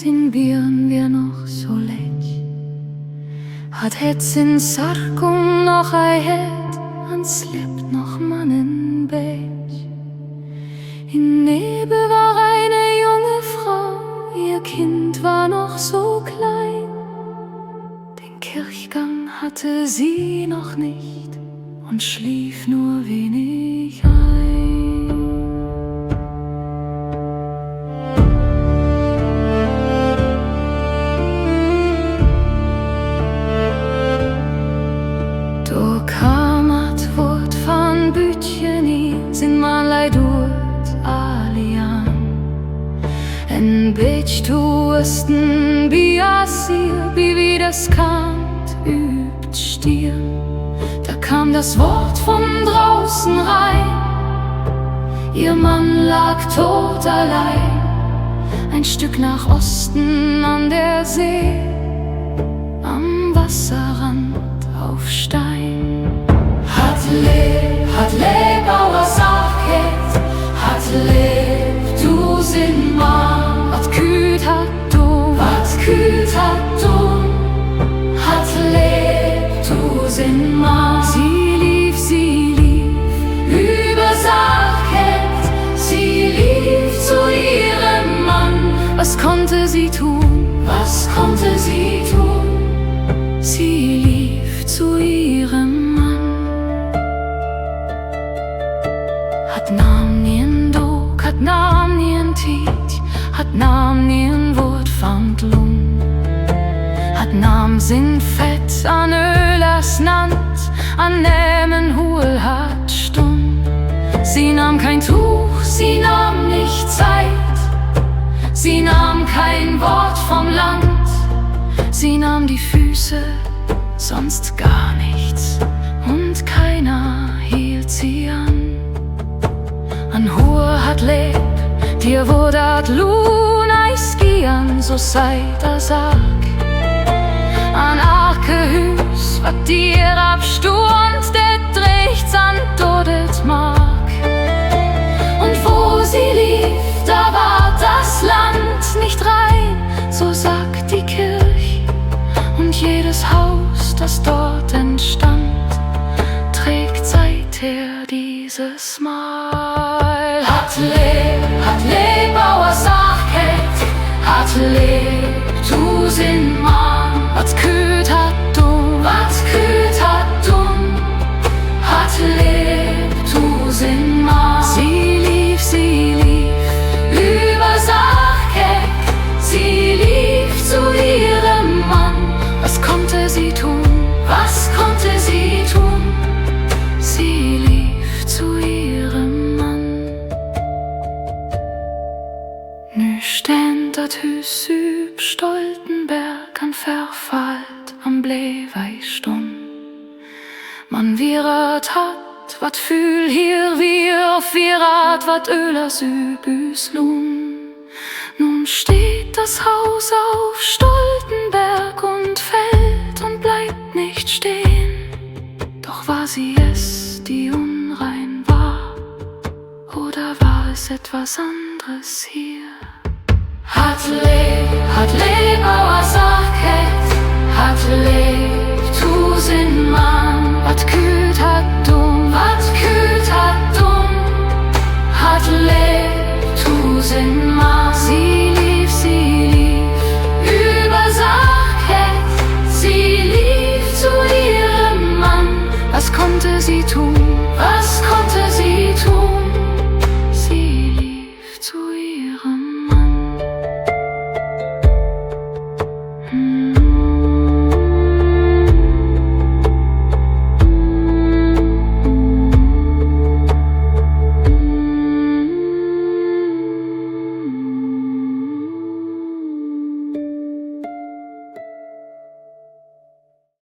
sin Birn wir noch so lech. Hat het sin Sarkung noch ei het, ans lebt noch mannen Bech. In Nebel war eine junge Frau, ihr Kind war noch so klein. Den Kirchgang hatte sie noch nicht und schlief nur wenig ein. Da kamat Wort van Bütchen i, sin man leid ut alian. En bitch tuesten biasir, wie das Kant übt stier. Da kam das Wort von draußen rein, ihr Mann lag tot allein, ein Stück nach Osten an der See, am Wasserrand auf Stein. Hat leb, Bauer Sachket, hat leb, du sin Mann, wat küt hat du, hat leb, du sin Mann. Sie lief, über Sachket, sie lief zu ihrem Mann. Was konnte sie tun? Was konnte sie tun? Sie lief zu ihrem Mann. Hat nam nien Dog, hat nam nien Tiet, hat nam nien Wort fand Lung. Hat nam sin Fett an Ölas Nand, an Nämen Hul hat Stund. Sie nahm kein Tuch, sie nahm nicht Zeit, sie nahm kein Wort vom Land. Sie nahm die Füße, sonst gar nichts, und keiner hielt sie an. An Hur hat leb, dir wurde Lun eiskian, so seid a Sag. An Arke Hüs, wat dir abstund, det drechts an dodet mag. Und wo sie lief, da war das Land nicht rein, so sagt die Kirch. Und jedes Haus, das dort entstand, trägt seither dieses Mal. Hat leb, Bauer Sachket, hat leb, du sin Mann. Wat küt hat dumm, hat leb, du sin Mann. Sie lief, über Sachket, sie lief zu ihrem Mann. Was konnte sie tun? Was konnte sie tun? Sie lief zu ihrem Mann. Nu ständ dat Hus üb Stoltenberg an Verfallt am Bleweistund. Man wirat hat, wat fühl hier wir auf wirat, wat Ölers übüs Lun. Nun steht das Haus auf Stoltenberg und fällt und bleibt nicht stehen. Doch war sie es, die unrein war, oder war es etwas anderes hier? Hat leb, Bauer Sachket, hat leb, du sin Mann. Wat küt hat dumm, hat leb, du sin Mann. Sie lief, über Sachket, sie lief zu ihrem Mann. Was konnte sie tun? Was